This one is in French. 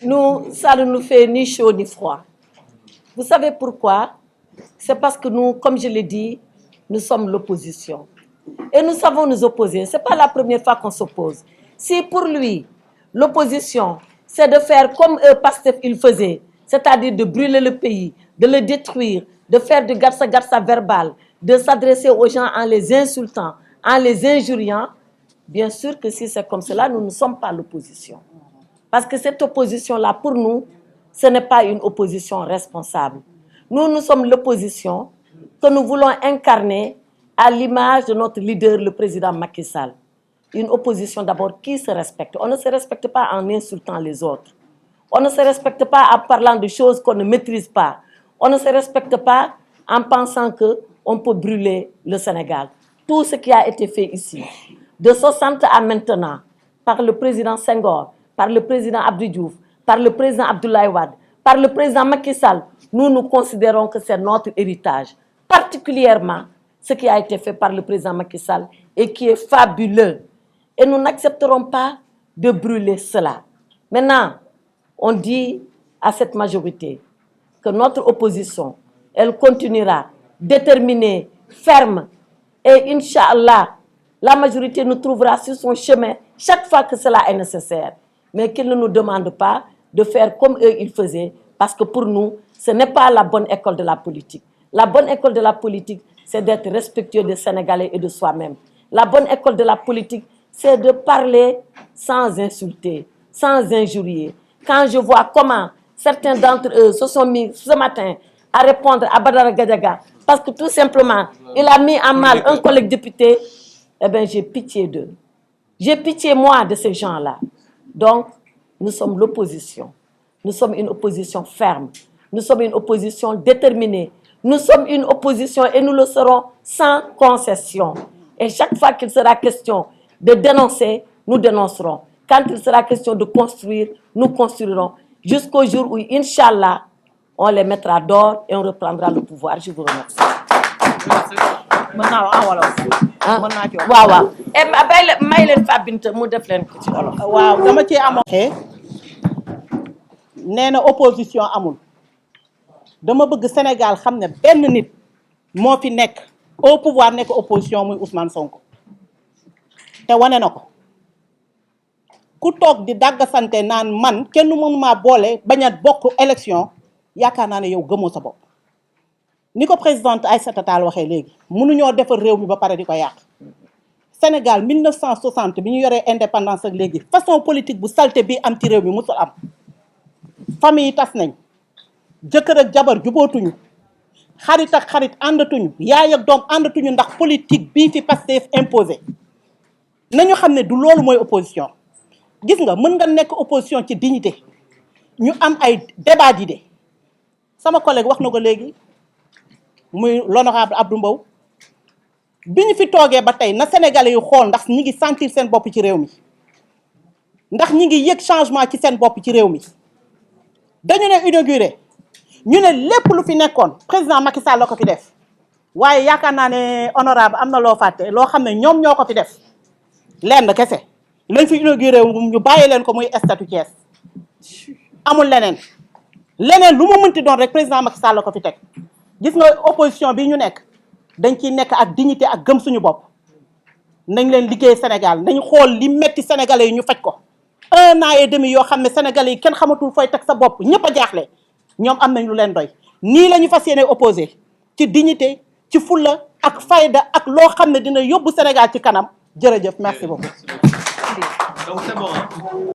Nous, ça ne nous fait ni chaud ni froid. Vous savez pourquoi? C'est parce que nous, comme je l'ai dit, nous sommes l'opposition. Et nous savons nous opposer. Ce n'est pas la première fois qu'on s'oppose. Si pour lui, l'opposition, c'est de faire comme Pastef il faisait, c'est-à-dire de brûler le pays, de le détruire, de faire du garça-garça verbal, de s'adresser aux gens en les insultant, en les injuriant, bien sûr que si c'est comme cela, nous ne sommes pas l'opposition. Parce que cette opposition-là, pour nous, ce n'est pas une opposition responsable. Nous sommes l'opposition que nous voulons incarner à l'image de notre leader, le président Macky Sall. Une opposition d'abord qui se respecte. On ne se respecte pas en insultant les autres. On ne se respecte pas en parlant de choses qu'on ne maîtrise pas. On ne se respecte pas en pensant qu'on peut brûler le Sénégal. Tout ce qui a été fait ici, de 60 à maintenant, par le président Senghor, par le président Abdou Diouf, par le président Abdoulaye Wade, par le président Macky Sall, nous considérons que c'est notre héritage. Particulièrement ce qui a été fait par le président Macky Sall et qui est fabuleux. Et nous n'accepterons pas de brûler cela. Maintenant, on dit à cette majorité que notre opposition, elle continuera déterminée, ferme. Et Inch'Allah, la majorité nous trouvera sur son chemin chaque fois que cela est nécessaire. Mais qu'ils ne nous demandent pas de faire comme eux ils faisaient, parce que pour nous, ce n'est pas la bonne école de la politique. La bonne école de la politique, c'est d'être respectueux des Sénégalais et de soi-même. La bonne école de la politique, c'est de parler sans insulter, sans injurier. Quand je vois comment certains d'entre eux se sont mis ce matin à répondre à Badara Gadiaga, parce que tout simplement, il a mis en mal un collègue député, eh bien j'ai pitié d'eux. J'ai pitié, moi, de ces gens-là. Donc, nous sommes l'opposition. Nous sommes une opposition ferme. Nous sommes une opposition déterminée. Nous sommes une opposition et nous le serons sans concession. Et chaque fois qu'il sera question de dénoncer, nous dénoncerons. Quand il sera question de construire, nous construirons. Jusqu'au jour où, Inch'Allah, on les mettra dehors et on reprendra le pouvoir. Je vous remercie. waaw may leen Fatou Bintou mu def leen ko ci wolof. waaw dama ci amoon. nee na opposition amul dama bëgg Sénégal xam ne benn nit moo fi nekk au pouvoir nekk opposition muy Ousmane Sonko te wane na ko ku toog di dàggasante naan man kenn mënuma boole bañ a bokk élection yaakaar naa ne yow gëmoo sa bopp. ni ko présidente Aïssata Tall waxee léegi mënuñoo defar réew mi ba pare di ko yàq Sénégal 1960 bi ñu yoree indépendance ak léegi façon politique bu salte bi am ci réew mi musul am famille yi tas nañ jëkkër ak jabar jubootuñu xarit ak xarit àndatuñu yaay ak doom àndatuñu ndax politique bii fi Pastef imposé nañu xam ne du loolu mooy opposition. gis nga mën nga nekk opposition ci dignité ñu am ay débat d'idées sama collègue wax na ko léegi muy l'honorable Abdou Mbow bi ñu fi toogee ba tey na Sénégalais yu xool ndax ñi ngi sentir seen bopp ci réew mi ndax ñi ngi yëg changement ci seen bopp ci réew mi. dañu ne inauguré ñu ne lépp lu fi nekkoon président Macky Sall la ko fi def waaye yaakaar naa ne honorable am na loo fàtte loo xam ne ñoom ñoo ko fi def lenn kese lañ fi inauguré ñu bàyyi leen ko muy statut Thiès amul leneen lu mu mënti doon rek président Macky Sall la ko fi teg. gis nga opposition bi ñu nekk dañ ciy nekk ak dignité ak gëm suñu bopp nañ leen liggéey Sénégal nañ xool li metti sénégalais yi ñu faj ko 1 an et demi yoo xam ne sénégalais yi kenn xamatul fooy teg sa bopp ñëpp a jaaxle ñoom am nañ lu leen doy nii la ñu fas yéene opposé ci dignité ci fulla ak fayda ak loo xam ne dina yóbbu Sénégal ci kanam jërëjëf merci beaucoup.